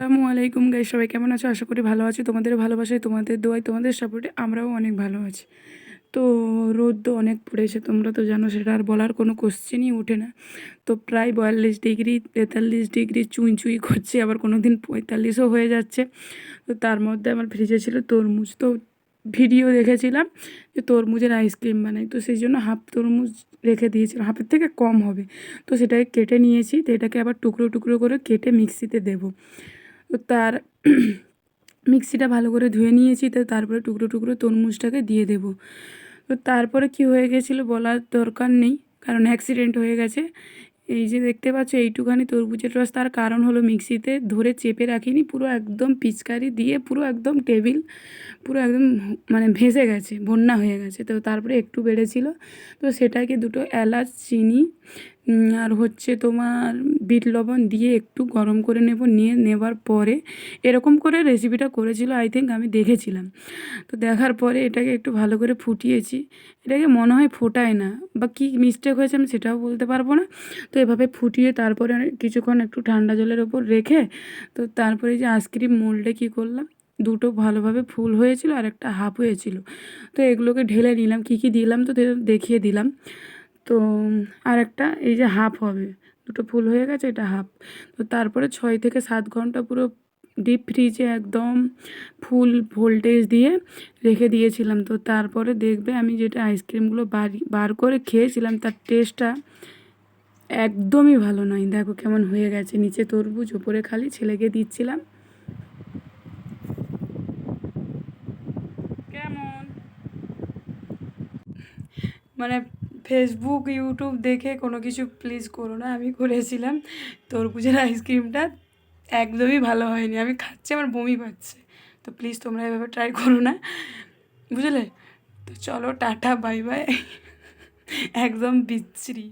আসসালামু আলাইকুম গাইস, সবাই কেমন আছো? আশা করি ভালো আছো। তোমাদের ভালোবাসায়, তোমাদের দোয়ায়, তোমাদের সাপোর্টে আমরাও অনেক ভালো আছি। তো রোদ তো অনেক পড়েছে, তোমরা তো জানো, সেটা আর বলার কোনো কোশ্চেনই ওঠে না। তো প্রায় 42 ডিগ্রি 43 ডিগ্রি চুঁই চুঁই করছে, আবার কোনো দিন 45ও হয়ে যাচ্ছে। তো তার মধ্যে আমার ফ্রিজে ছিল তরমুজ। তো ভিডিও দেখেছিলাম যে তরমুজের আইসক্রিম বানাই, তো সেই জন্য হাফ তরমুজ রেখে দিয়েছিলাম, হাফের থেকে কম হবে। তো সেটাকে কেটে নিয়েছি, তো এটাকে আবার টুকরো টুকরো করে কেটে মিক্সিতে দেবো। তো তার মিক্সিটা ভালো করে ধুয়ে নিয়েছি, তো তারপরে টুকরো টুকরো তরমুজটাকে দিয়ে দেবো। তো তারপরে কি হয়ে গেছিলো বলার দরকার নেই, কারণ অ্যাক্সিডেন্ট হয়ে গেছে। এই যে দেখতে পাচ্ছ এইটুখানি তরমুজের রস, তার কারণ হলো মিক্সিতে ধরে চেপে রাখিনি, পুরো একদম পিচকারি দিয়ে পুরো একদম টেবিল পুরো একদম মানে ভেসে গেছে, বন্যা হয়ে গেছে। তো তারপরে একটু বেড়েছিল, তো সেটাকে দুটো এলাচ, চিনি আর হচ্ছে তোমার বিট লবণ দিয়ে একটু গরম করে নিয়ে নেবার পরে এরকম করে রেসিপিটা করেছিল, আই থিঙ্ক আমি দেখেছিলাম। তো দেখার পরে এটাকে একটু ভালো করে ফুটিয়েছি। এটাকে মনে হয় ফোটায় না, বা কী মিস্টেক হয়েছে আমি সেটাও বলতে পারবো না। তো এভাবে ফুটিয়ে তারপরে কিছুক্ষণ একটু ঠান্ডা জলের ওপর রেখে, তো তারপরে যে আইসক্রিম মোল্ডে কী করলাম, দুটো ভালোভাবে ফুল হয়েছিল আর একটা হাফ হয়েছিল। তো এগুলোকে ঢেলে নিলাম, কী কী দিলাম তো দেখিয়ে দিলাম। তো আর একটা এই যে হাফ হবে, দুটো ফুল হয়ে গেছে, এটা হাফ। তো তারপরে 6 থেকে 7 ঘন্টা পুরো ডিপ ফ্রিজে একদম ফুল ভোল্টেজ দিয়ে রেখে দিয়েছিলাম। তো তারপরে দেখবে আমি যেটা আইসক্রিমগুলো বার করে খেয়েছিলাম, তার টেস্টটা একদমই ভালো নয়। দেখো কেমন হয়ে গেছে, নিচে তরমুজ, ওপরে খালি ছেলেকে দিচ্ছিলাম। কেমন মানে ফেসবুক ইউটিউব দেখে কোনো কিছু প্লিজ করো না। আমি করেছিলাম তরমুজের আইসক্রিমটা, একদমই ভালো হয়নি। আমি খাচ্ছি, আমার বমি পাচ্ছে। তো প্লিজ তোমরা এভাবে ট্রাই করো না, বুঝলে? তো চলো, টাটা, বাই বাই। একদম বিচ্ছিরি।